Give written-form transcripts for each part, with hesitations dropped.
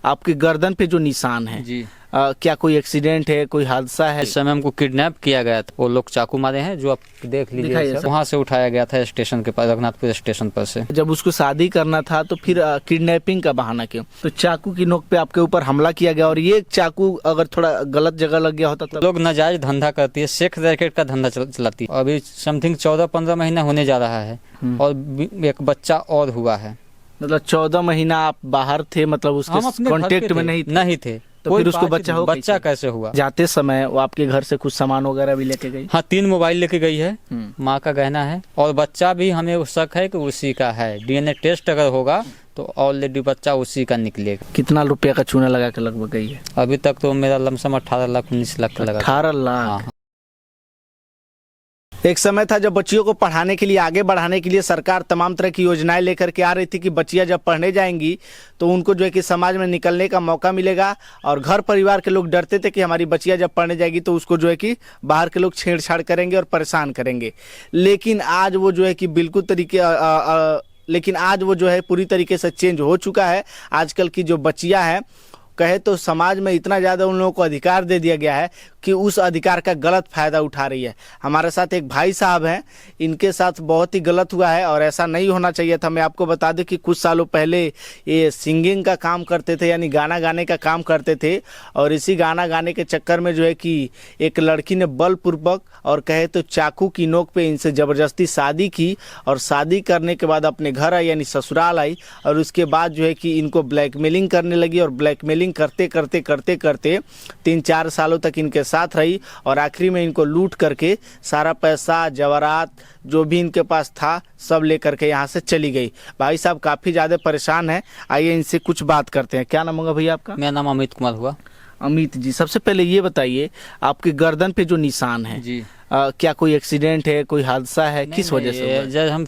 आपके गर्दन पे जो निशान है जी। क्या कोई एक्सीडेंट है, कोई हादसा है? इस समय हमको किडनैप किया गया था, वो लोग चाकू मारे हैं जो आप देख लीजिए। वहाँ से उठाया गया था स्टेशन के पास, रघुनाथपुर स्टेशन पर से। जब उसको शादी करना था तो फिर किडनैपिंग का बहाना क्यों? तो चाकू की नोक पे आपके ऊपर हमला किया गया, और ये चाकू अगर थोड़ा गलत जगह लग गया होता तो? लोग नाजायज धंधा करती है, सेक्स रैकेट का धंधा चलाती है। अभी समथिंग 14-15 महीना होने जा रहा है और एक बच्चा और हुआ है। मतलब 14 महीना आप बाहर थे, मतलब उसके कांटेक्ट में नहीं थे। तो फिर उसको बच्चा कैसे हुआ? जाते समय वो आपके घर से कुछ सामान वगैरह भी लेके गई? हाँ, 3 मोबाइल लेके गई है, माँ का गहना है, और बच्चा भी हमें शक है कि उसी का है। डीएनए टेस्ट अगर होगा तो ऑलरेडी बच्चा उसी का निकलेगा। कितना रुपया का चूना लगा के लगभग गई है? अभी तक तो मेरा लमसम 18 लाख 19 लाख का लगा। 18 लाख? हाँ। एक समय था जब बच्चियों को पढ़ाने के लिए, आगे बढ़ाने के लिए सरकार तमाम तरह की योजनाएं लेकर के आ रही थी कि बच्चियां जब पढ़ने जाएंगी तो उनको जो है कि समाज में निकलने का मौका मिलेगा, और घर परिवार के लोग डरते थे कि हमारी बच्चियां जब पढ़ने जाएगी तो उसको जो है कि बाहर के लोग छेड़छाड़ करेंगे और परेशान करेंगे। लेकिन आज वो जो है कि आज वो जो है पूरी तरीके से चेंज हो चुका है। आजकल की जो बच्चियां हैं, कहे तो समाज में इतना ज़्यादा उन लोगों को अधिकार दे दिया गया है कि उस अधिकार का गलत फ़ायदा उठा रही है। हमारे साथ एक भाई साहब हैं, इनके साथ बहुत ही गलत हुआ है और ऐसा नहीं होना चाहिए था। मैं आपको बता दूं कि कुछ सालों पहले ये सिंगिंग का काम करते थे, यानी गाना गाने का काम करते थे, और इसी गाना गाने के चक्कर में जो है कि एक लड़की ने बलपूर्वक और कहे तो चाकू की नोक पे इनसे ज़बरदस्ती शादी की, और शादी करने के बाद अपने घर आई, यानी ससुराल आई, और उसके बाद जो है कि इनको ब्लैकमेलिंग करने लगी, और ब्लैकमेलिंग करते करते करते करते 3-4 सालों तक इनके साथ रही, और आखिरी में इनको लूट करके सारा पैसा जवाहरात जो भी इनके पास था सब लेकर के यहाँ से चली गई। भाई साहब काफ़ी ज़्यादा परेशान है, आइए इनसे कुछ बात करते हैं। क्या नाम होगा भैया आपका? मेरा नाम अमित कुमार हुआ। अमित जी, सबसे पहले ये बताइए, आपके गर्दन पे जो निशान है जी, क्या कोई एक्सीडेंट है, कोई हादसा है, किस वजह से हुआ? जब हम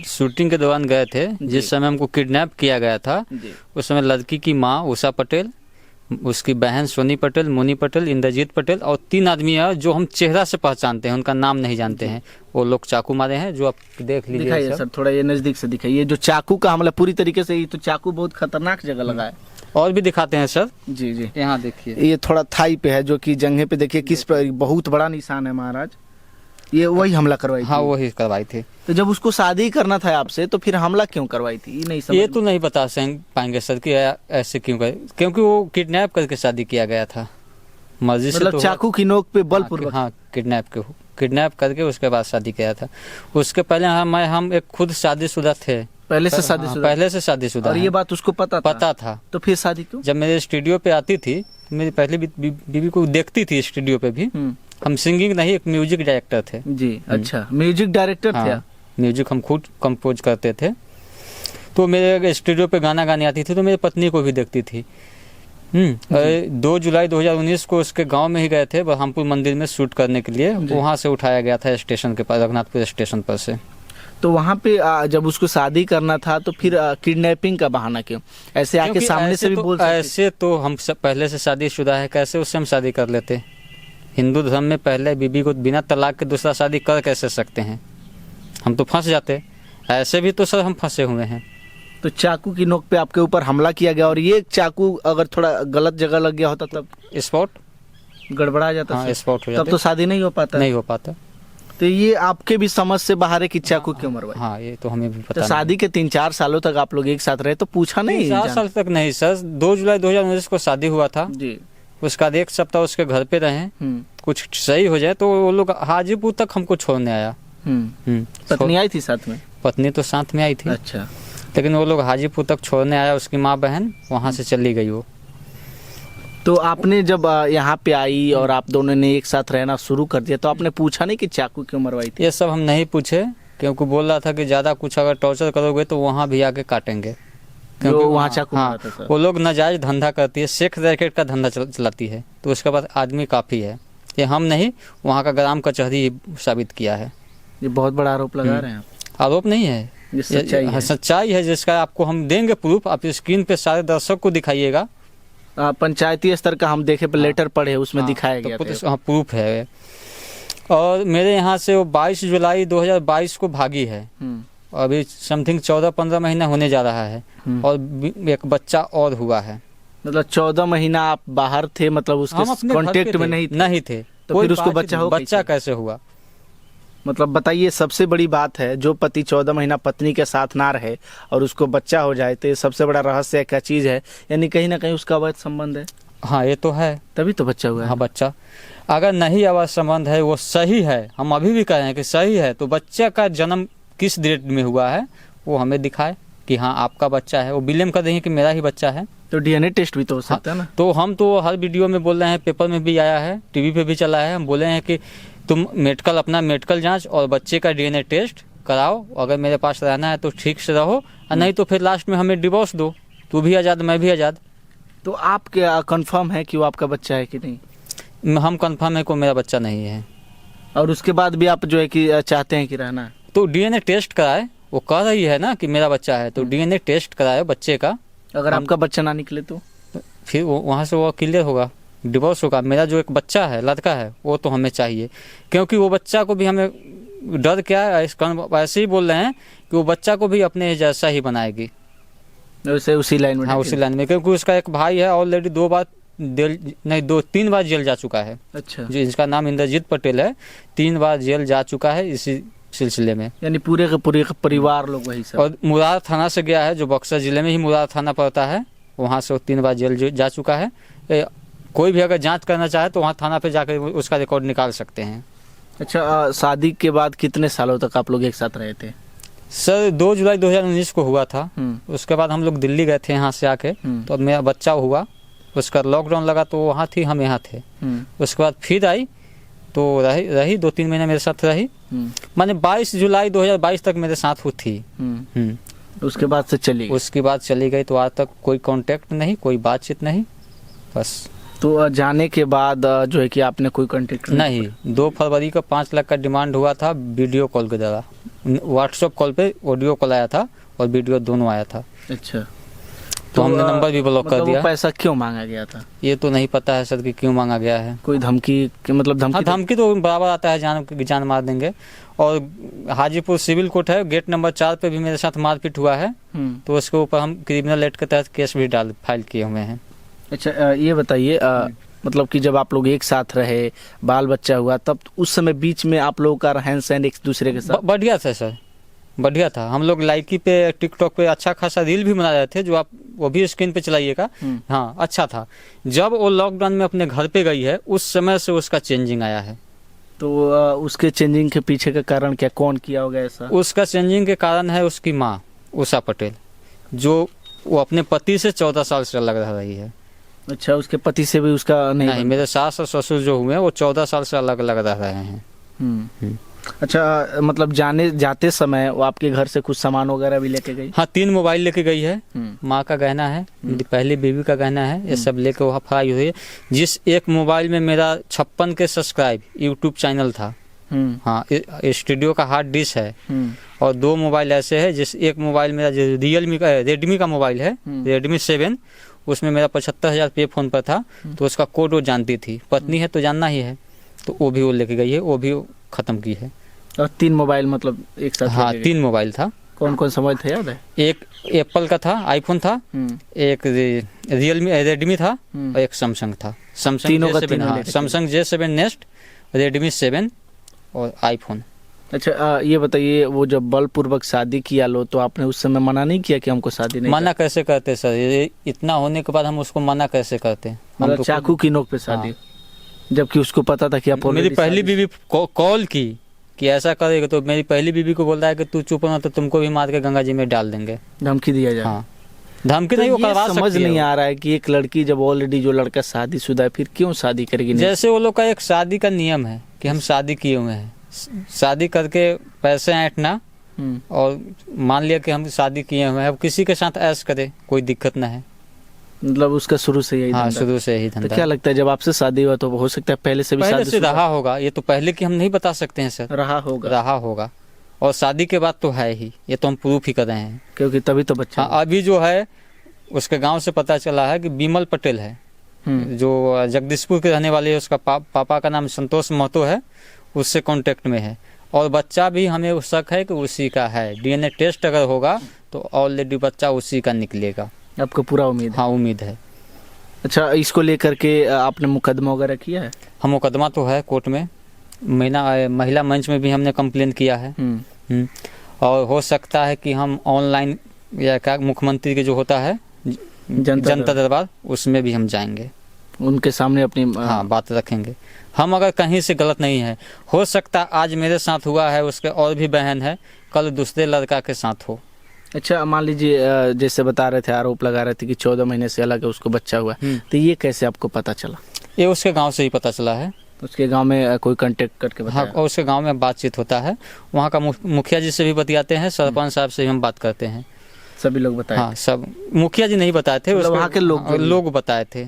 शूटिंग के दौरान गए थे, जिस समय हमको किडनैप किया गया था, उस समय लड़की की माँ उषा पटेल, उसकी बहन सोनी पटेल, मोनी पटेल, इंद्रजीत पटेल और 3 आदमी है जो हम चेहरा से पहचानते हैं, उनका नाम नहीं जानते हैं। वो लोग चाकू मारे हैं जो आप देख लीजिए। दिखाइए सर, थोड़ा ये नजदीक से दिखाइए। जो चाकू का हमला पूरी तरीके से, ये तो चाकू बहुत खतरनाक जगह लगा है। और भी दिखाते हैं सर। जी जी, यहाँ देखिए, ये थोड़ा थाई पे है, जो कि जंघे पे देखिए किस बहुत बड़ा निशान है महाराज। ये वही हमला करवाई? हाँ, वही करवाई थी। तो जब उसको शादी करना था आपसे तो फिर हमला क्यों करवाई थी? ये नहीं समझ ये तो नहीं बता पाएंगे सर कि ऐसे क्यों करे, क्योंकि वो किडनैप करके शादी किया गया था मर्जी से। मतलब चाकू की नोक पे बलपूर्वक? हाँ, किडनैप करके उसके बाद शादी किया था। उसके पहले हम एक खुद शादीशुदा थे। पहले से शादीशुदा? पहले से शादीशुदा। और ये बात उसको पता था? तो फिर शादी क्यों? जब मेरे स्टूडियो पे आती थी, मेरी पहली बीवी को देखती थी स्टूडियो पे भी। हम सिंगिंग नहीं, एक म्यूजिक डायरेक्टर थे। जी, अच्छा, म्यूजिक डायरेक्टर थे? म्यूजिक हम खुद कंपोज करते थे। तो मेरे स्टूडियो पे गाना गाने आती थी तो मेरी पत्नी को भी देखती थी। 2 जुलाई 2019 को उसके गांव में ही गए थे, बरहमपुर मंदिर में शूट करने के लिए। वहां से उठाया गया था स्टेशन के पास, रघुनाथपुर स्टेशन पर से। तो वहाँ पे जब उसको शादी करना था तो फिर किडनैपिंग का बहाना क्यों? ऐसे आके सामने से भी बोल सकते? ऐसे तो हम सब पहले से शादीशुदा है, कैसे उससे हम शादी कर लेते? हिंदू धर्म में पहले बीबी को बिना तलाक के दूसरा शादी कर कैसे सकते हैं? हम तो फंस जाते। ऐसे भी तो सर हम फंसे हुए हैं। तो चाकू की नोक पे आपके ऊपर हमला किया गया, और ये चाकू अगर थोड़ा गलत जगह लग गया होता तब स्पॉट गड़बड़ा जाता? हाँ, स्पॉट हो जाता, तब तो शादी नहीं हो पाता। तो ये आपके भी समझ से बाहर है कि चाकू क्यों मरवाई? हाँ, ये तो हमें भी पता। तो शादी के 3-4 सालों तक आप लोग एक साथ रहे तो पूछा नहीं? 4 साल तक नहीं सर, 2 जुलाई 2019 को शादी हुआ था जी। उसका 1 सप्ताह उसके घर पे रहे, कुछ सही हो जाए तो वो लोग हाजीपुर तक हमको छोड़ने आया। पत्नी आई थी साथ में? पत्नी तो साथ में आई थी। अच्छा। लेकिन वो लोग हाजीपुर तक छोड़ने आया, उसकी माँ बहन, वहाँ से चली गई वो। तो आपने जब यहाँ पे आई और आप दोनों ने एक साथ रहना शुरू कर दिया तो आपने पूछा नहीं कि चाकू क्यों मरवाई थी? ये सब हम नहीं पूछे, क्योंकि बोल रहा था कि ज्यादा कुछ अगर टॉर्चर करोगे तो वहाँ भी आके काटेंगे, क्योंकि वहाँ चाकू? हाँ, वो लोग नाजायज धंधा करती है, सेक्स रैकेट का धंधा चलाती है, तो उसके बाद आदमी काफी है। ये हम नहीं, वहाँ का ग्राम कचहरी साबित किया है। ये बहुत बड़ा आरोप लगा रहे हैं आप? आरोप नहीं है, ये सच्चाई है, जिसका आपको हम देंगे प्रूफ। आप स्क्रीन पे सारे दर्शक को दिखाइएगा। पंचायती स्तर का हम देखे, लेटर पढ़े, उसमें दिखाया गया था। हाँ, प्रूफ है। और मेरे यहाँ से वो 22 जुलाई 2022 को भागी है। अभी समथिंग 14-15 महीना होने जा रहा है और एक बच्चा और हुआ है। मतलब 14 महीना आप बाहर थे, मतलब हम उसके अपने घर पे कांटेक्ट में थे, नहीं थे। नहीं थे। तो कोई फिर उसको बातचीत बच्चा नहीं, हो बच्चा कैसे? कैसे हुआ? मतलब बताइए, सबसे बड़ी बात है, जो पति 14 महीना पत्नी के साथ ना रहे और उसको बच्चा हो जाए, तो ये सबसे बड़ा रहस्य क्या चीज है? यानी कहीं ना कहीं उसका अवैध संबंध है, हाँ ये तो है। तभी तो बच्चा हुआ है। हाँ बच्चा अगर नहीं अवैध संबंध है, वो सही है, हम अभी भी कह रहे हैं कि सही है, तो बच्चे का जन्म किस डेट में हुआ है वो हमें दिखाए कि हाँ आपका बच्चा है। वो बिलेम कर देंगे कि मेरा ही बच्चा है। तो डीएनए टेस्ट भी तो हो सकता है ना। तो हम तो हर वीडियो में बोल रहे हैं, पेपर में भी आया है, टीवी पे भी चला है, हम बोले हैं कि तुम अपना मेडिकल जांच और बच्चे का डीएनए टेस्ट कराओ। अगर मेरे पास रहना है तो ठीक से रहो, और नहीं तो फिर लास्ट में हमें डिवोर्स दो, तू भी आज़ाद मैं भी आज़ाद। तो आप क्या कंफर्म है कि वो आपका बच्चा है कि नहीं? हम कंफर्म है को मेरा बच्चा नहीं है। और उसके बाद भी आप जो है कि चाहते हैं कि रहना है? तो डीएनए टेस्ट कराए, वो कह रही है ना कि मेरा बच्चा है, तो डीएनए टेस्ट कराए बच्चे का। अगर आपका बच्चा ना निकले तो फिर वहाँ से वो क्लियर होगा, डिवोर्स होगा। मेरा जो एक बच्चा है, लड़का है, वो तो हमें चाहिए, क्योंकि वो बच्चा को भी हमें डर क्या है, ऐसे ही बोल रहे हैं कि वो बच्चा को भी अपने जैसा ही बनाएगी। वैसे उसी लाइन में? हाँ उसी लाइन में, क्योंकि उसका एक भाई है ऑलरेडी 2 3 बार जेल जा चुका है। अच्छा। जिसका नाम इंद्रजीत पटेल है, 3 बार जेल जा चुका है इसी सिलसिले में। यानी पूरे का परिवार लोग वही सब? और मुरार थाना से गया है, जो बक्सर जिले में ही मुरार थाना पड़ता है, वहाँ से वो 3 बार जेल जा चुका है। कोई भी अगर जांच करना चाहे तो वहाँ थाना पे जाकर उसका रिकॉर्ड निकाल सकते हैं। अच्छा, शादी के बाद कितने सालों तक आप लोग एक साथ रहे थे? सर 2 जुलाई 2019 को हुआ था। उसके बाद हम लोग दिल्ली गए थे यहाँ से आके, तो मेरा बच्चा हुआ, उसका लॉकडाउन लगा तो वहाँ थी, हम यहाँ थे। उसके बाद फिर आई तो रही 2-3 महीने मेरे साथ रही, माने 22 जुलाई 2022 तक मेरे साथ हुई थी। उसके बाद से चली गई? उसके बाद चली गई, तो आज तक कोई कांटेक्ट नहीं, कोई बातचीत नहीं, बस। तो जाने के बाद जो है कि आपने कोई कांटेक्ट नहीं? 2 फरवरी को 5 लाख का डिमांड हुआ था वीडियो कॉल के द्वारा। व्हाट्सएप कॉल पे ऑडियो कॉल आया था और वीडियो दोनों आया था। अच्छा। तो हमने नंबर भी ब्लॉक कर दिया। पैसा क्यों मांगा गया था? ये तो नहीं पता है सर कि क्यों मांगा गया है। कोई धमकी, मतलब धमकी? हाँ धमकी तो बराबर आता है, जान मार देंगे। और हाजीपुर सिविल कोर्ट है, गेट नंबर 4 पे भी मेरे साथ मारपीट हुआ है, तो उसके ऊपर हम क्रिमिनल एक्ट के तहत केस भी फाइल किए हुए हैं। अच्छा, ये बताइए, मतलब कि जब आप लोग एक साथ रहे, बाल बच्चा हुआ, तब उस समय बीच में आप लोगों का रहन सहन एक दूसरे के साथ बढ़िया था सर, बढ़िया था। हम लोग लाइकी पे, टिकटॉक पे अच्छा खासा रील भी बना रहे थे, जो आप वो भी स्क्रीन पे चलाइएगा। हाँ अच्छा था। जब वो लॉकडाउन में अपने घर पे गई है, उस समय से उसका चेंजिंग आया है। तो उसके चेंजिंग के पीछे का कारण क्या, कौन किया होगा ऐसा? उसका चेंजिंग के कारण है उसकी माँ उषा पटेल, जो वो अपने पति से 14 साल से अलग रह रही है। अच्छा, उसके पति से भी उसका नहीं मेरे सास और ससुर जो हुए वो 14 साल से अलग अलग रह रहे हैं। अच्छा, मतलब जाते समय वो आपके घर से कुछ सामान वगैरह भी लेके गई? हाँ 3 मोबाइल लेके गई है, माँ का गहना है, मेरी पहली बीवी का गहना है, ये सब लेके वहाँ फराई हुई है। जिस एक मोबाइल में मेरा 56 के सब्सक्राइब यूट्यूब चैनल था, हाँ स्टूडियो का हार्ड डिस्क है, और 2 मोबाइल ऐसे है, जिस एक मोबाइल मेरा जो रेडमी का मोबाइल है, रेडमी 7, उसमें मेरा 75,000 पे फोन पर था, तो उसका कोड वो जानती थी, पत्नी है तो जानना ही है, तो वो भी वो लेके गई है, वो भी खत्म की है। और 3 मोबाइल मतलब एक साथ? हाँ 3 मोबाइल था। कौन कौन सा मोबाइल था, याद है? एक एप्पल का था, आईफोन था, एक रेडमी था, और एक सैमसंग था। सैमसंग J7 नेक्स्ट, रेडमी 7 और आईफोन। अच्छा, ये बताइए, वो जब बलपूर्वक शादी किया लो, तो आपने उस समय मना नहीं किया कि हमको शादी नहीं? मना कैसे करते सर, ये इतना होने के बाद हम उसको मना कैसे करते? मतलब तो चाकू की नोक पे शादी? हाँ। जबकि उसको पता था कि आप मेरी पहली बीवी कॉल की कि ऐसा करेगा, तो मेरी पहली बीवी को बोल रहा है कि तू चुप ना तो तुमको भी मार के गंगा जी में डाल देंगे। धमकी दिया जाए? हाँ। धमकी नहीं, वो करवा सकती है। समझ नहीं आ रहा है कि एक लड़की जब ऑलरेडी जो लड़का शादीशुदा है, फिर क्यों शादी करेगी? जैसे वो लोग का एक शादी का नियम है कि हम शादी किए हुए हैं, शादी करके पैसे ऐंठना, और मान लिया कि हम शादी किए हुए हैं, अब किसी के साथ ऐश करे, कोई दिक्कत ना है। मतलब उसका शुरू से यही? हाँ शुरू से यही धंधा। तो क्या लगता है, जब आपसे शादी हुआ तो हो सकता है पहले से भी पहले से रहा होगा? ये तो पहले की हम नहीं बता सकते हैं सर। रहा होगा, और शादी के बाद तो है ही, ये तो हम प्रूफ ही कर रहे हैं, क्योंकि तभी तो बच्चा। हाँ अभी जो है उसके गांव से पता चला है कि बिमल पटेल है, जो जगदीशपुर के रहने वाले है, उसका पापा का नाम संतोष महतो है, उससे कांटेक्ट में है, और बच्चा भी हमें शक है कि उसी का है। डीएनए टेस्ट अगर होगा तो ऑलरेडी बच्चा उसी का निकलेगा। आपको पूरा उम्मीद है? हाँ उम्मीद है। अच्छा, इसको लेकर के आपने मुकदमा वगैरह किया है? हम मुकदमा तो है कोर्ट में, महिला मंच में भी हमने कंप्लेन किया है। और हो सकता है कि हम ऑनलाइन या क्या मुख्यमंत्री के जो होता है जनता दरबार, उसमें भी हम जाएंगे, उनके सामने अपनी हाँ बात रखेंगे। हम अगर कहीं से गलत नहीं है, हो सकता आज मेरे साथ हुआ है, उसके और भी बहन है, कल दूसरे लड़का के साथ हो। अच्छा, मान लीजिए जैसे बता रहे थे, आरोप लगा रहे थे कि 14 महीने से अलग है, उसको बच्चा हुआ, तो ये कैसे आपको पता चला? ये उसके गांव से ही पता चला है। उसके गांव में कोई कांटेक्ट करके बताया? हाँ, उसके गांव में बातचीत होता है, वहाँ का मुखिया जी से भी बतियाते हैं, सरपंच साहब से भी हम बात करते हैं। सभी लोग बताए? हाँ, सब मुखिया जी नहीं बताए थे, मतलब वहाँ के लोग बताए थे।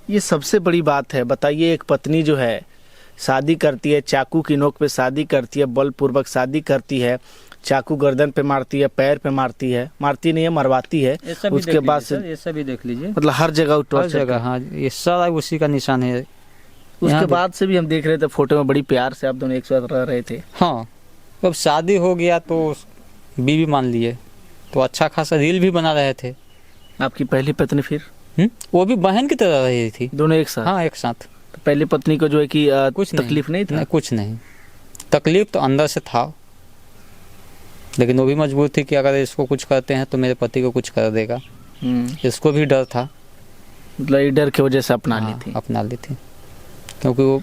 ये सबसे बड़ी बात है। बताइए, एक पत्नी जो है शादी करती है, चाकू की नोक पे शादी करती है, बलपूर्वक शादी करती है, चाकू गर्दन पे मारती है, पैर पे मारती है, मारती नहीं है, मरवाती है, उसके बाद से ये सभी देख लीजिए, मतलब हर जगह हर जगह। हाँ, ये सारा उसी का निशान है। उसके बाद से भी हम देख रहे थे फोटो में, बड़ी प्यार से आप दोनों एक साथ रह रहे थे। हाँ, अब शादी हो गया तो बीवी मान लिए, तो अच्छा खासा रील भी बना रहे थे। आपकी पहली पत्नी फिर? वो भी बहन की तरह रही थी, दोनों एक साथ? हाँ, एक साथ। तो पहली पत्नी को जो है कि कुछ तकलीफ नहीं था? कुछ नहीं, तकलीफ तो अंदर से था, लेकिन वो भी मजबूर थी कि अगर इसको कुछ करते हैं तो मेरे पति को कुछ कर देगा। इसको भी डर था, मतलब डर की वजह से अपना ली थी? अपना ली थी, क्योंकि वो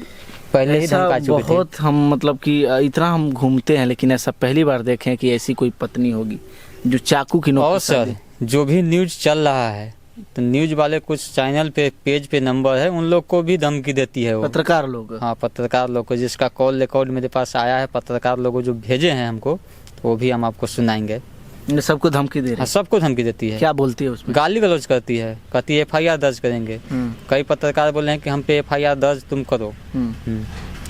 पहले ही धमका चुकी थी। बहुत हम मतलब कि इतना हम घूमते हैं, लेकिन ऐसा पहली बार देखें कि ऐसी कोई पत्नी होगी जो चाकू की नोक। और सर, जो भी न्यूज चल रहा है, तो न्यूज वाले कुछ चैनल पे पेज पे नंबर है, उन लोग को भी धमकी देती है वो पत्रकार लोग। हाँ, पत्रकार लोग को, जिसका कॉल रिकॉर्ड मेरे पास आया है, पत्रकार लोगों जो भेजे हैं हमको, तो वो भी हम आपको सुनाएंगे। सबको धमकी दे रही है? हाँ, सबको धमकी देती है। क्या बोलती है उसमें? गाली गलौज करती है, कहती है FIR दर्ज करेंगे। कई पत्रकार बोले हैं कि हम पे FIR दर्ज तुम करो,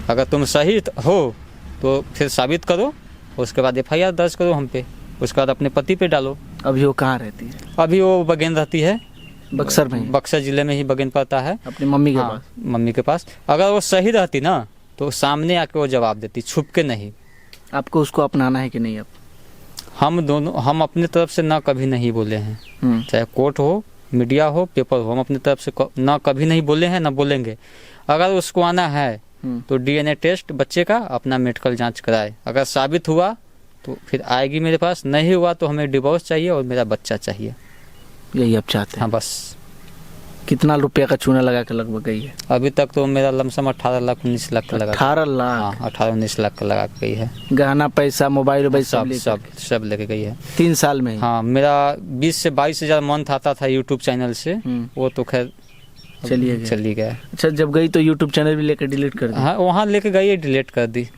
अगर तुम सही हो तो फिर साबित करो, उसके बाद FIR दर्ज करो हम पे, उसके बाद अपने पति पे डालो। अभी वो कहाँ रहती है? अभी वो बगेन रहती है, बक्सर में? बक्सर जिले में ही बगेन पड़ता है, अपनी मम्मी के हाँ, पास? मम्मी के पास। अगर वो सही रहती ना तो सामने आके वो जवाब देती, छुप के नहीं। आपको उसको अपनाना है कि नहीं? अब हम अपनी तरफ से ना कभी नहीं बोले हैं, चाहे कोर्ट हो, मीडिया हो, पेपर हो, हम अपनी तरफ से ना कभी नहीं बोले हैं, ना बोलेंगे। अगर उसको आना है तो DNA टेस्ट बच्चे का, अपना मेडिकल जांच कराए, अगर साबित हुआ तो फिर आएगी मेरे पास, नहीं हुआ तो हमें डिवोर्स चाहिए और मेरा बच्चा चाहिए। यही आप चाहते हैं? हाँ, बस। कितना रुपया का चूना लगा के लगभग गई है? अभी तक तो मेरा लमसम 18-19 लाख का लगा। 18 लाख? हाँ, 18-19 लाख का लगा गई है। गहना, पैसा, मोबाइल सब लेके गई है 3 साल में? हाँ, मेरा 20 से 22 हजार मंथ आता था यूट्यूब चैनल से, वो तो खैर चली गया। अच्छा, जब गई तो यूट्यूब चैनल भी लेकर डिलीट कर दी? हाँ, वहाँ लेके गई है, डिलीट कर दी,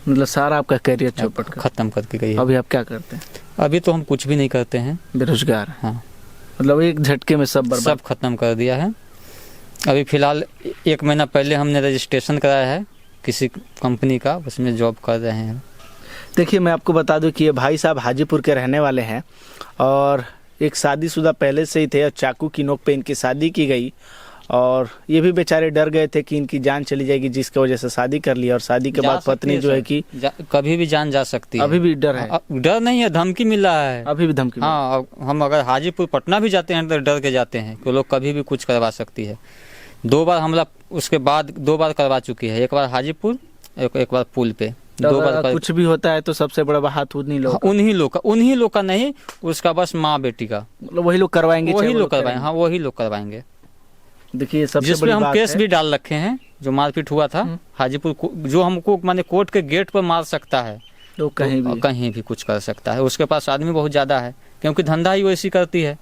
मतलब सारा आपका करियर चौपट कर खत्म करके गई है। अभी आप क्या करते हैं? अभी तो हम कुछ भी नहीं करते हैं, बेरोजगार। हाँ, मतलब एक झटके में सब बर्बाद, सब खत्म कर दिया है। अभी फिलहाल 1 महीना पहले हमने रजिस्ट्रेशन कराया है किसी कंपनी का, उसमें जॉब कर रहे हैं। देखिए, मैं आपको बता दूं कि ये भाई साहब हाजीपुर के रहने वाले हैं और एक शादीशुदा पहले से ही थे, और चाकू की नोक पे इनकी शादी की गई, और ये भी बेचारे डर गए थे कि इनकी जान चली जाएगी, जिसकी वजह से शादी कर ली। और शादी के बाद पत्नी जो है कि कभी भी जान जा सकती है। अभी भी डर है? डर नहीं है, धमकी मिल रहा है। अभी भी धमकी? हाँ, हम अगर हाजीपुर पटना भी जाते हैं तो डर के जाते हैं कि लोग कभी भी कुछ करवा सकती है। 2 बार हमला उसके बाद 2 बार करवा चुकी है, एक बार हाजीपुर, एक बार पुल पे। 2 बार कुछ भी होता है तो सबसे बड़ा हाथ उन्हीं लोग का नहीं, उसका बस माँ बेटी का, मतलब वही लोग करवाएंगे, वही लोग करवाएंगे। हाँ, वही लोग करवाएंगे। देखिए, सबसे जिसमें हम केस भी डाल रखे हैं, जो मारपीट हुआ था हाजीपुर, जो हमको माने कोर्ट के गेट पर मार सकता है, तो कहीं भी कुछ कर सकता है। उसके पास आदमी बहुत ज्यादा है, क्योंकि धंधा ही वैसी करती है।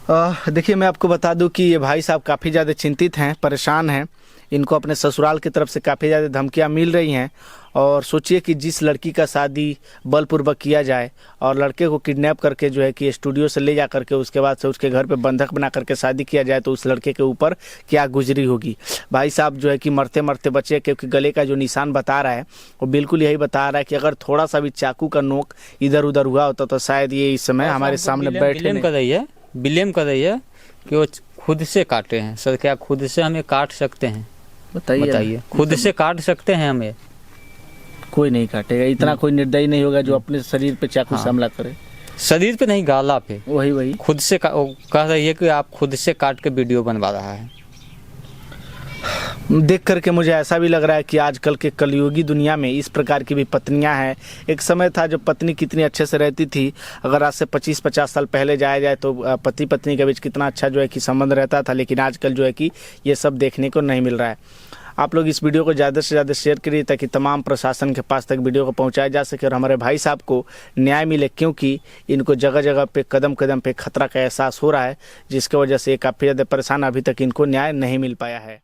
देखिए, मैं आपको बता दूं कि ये भाई साहब काफ़ी ज़्यादा चिंतित हैं, परेशान हैं। इनको अपने ससुराल की तरफ से काफ़ी ज़्यादा धमकियां मिल रही हैं। और सोचिए कि जिस लड़की का शादी बलपूर्वक किया जाए और लड़के को किडनैप करके जो है कि स्टूडियो से ले जा करके उसके बाद से उसके घर पे बंधक बना करके शादी किया जाए, तो उस लड़के के ऊपर क्या गुजरी होगी। भाई साहब जो है कि मरते मरते बचे, क्योंकि गले का जो निशान बता रहा है वो बिल्कुल यही बता रहा है कि अगर थोड़ा सा भी चाकू का नोक इधर उधर हुआ होता तो शायद ये इस समय हमारे सामने बैठे। बिलेम कर रही है कि वो खुद से काटे हैं। सर, क्या खुद से हमें काट सकते हैं? बताइए, खुद से काट सकते हैं हमें? कोई नहीं काटेगा, इतना कोई निर्दयी नहीं होगा जो अपने शरीर पे चाकू से हमला करे। शरीर पे नहीं, गाला पे। वही खुद से वो कह रही है कि आप खुद से काट के वीडियो बनवा रहा है। देख करके मुझे ऐसा भी लग रहा है कि आजकल के कलयुगी दुनिया में इस प्रकार की भी पत्नियां हैं। एक समय था जब पत्नी कितनी अच्छे से रहती थी, अगर आज से 25-50 साल पहले जाया जाए तो पति पत्नी के बीच कितना अच्छा जो है कि संबंध रहता था, लेकिन आजकल जो है कि ये सब देखने को नहीं मिल रहा है। आप लोग इस वीडियो को ज़्यादा से ज़्यादा शेयर करिए ताकि तमाम प्रशासन के पास तक वीडियो को पहुंचाया जा सके और हमारे भाई साहब को न्याय मिले, क्योंकि इनको जगह जगह पे कदम कदम पे खतरा का एहसास हो रहा है, जिसकी वजह से ये काफ़ी ज़्यादा परेशान, अभी तक इनको न्याय नहीं मिल पाया है।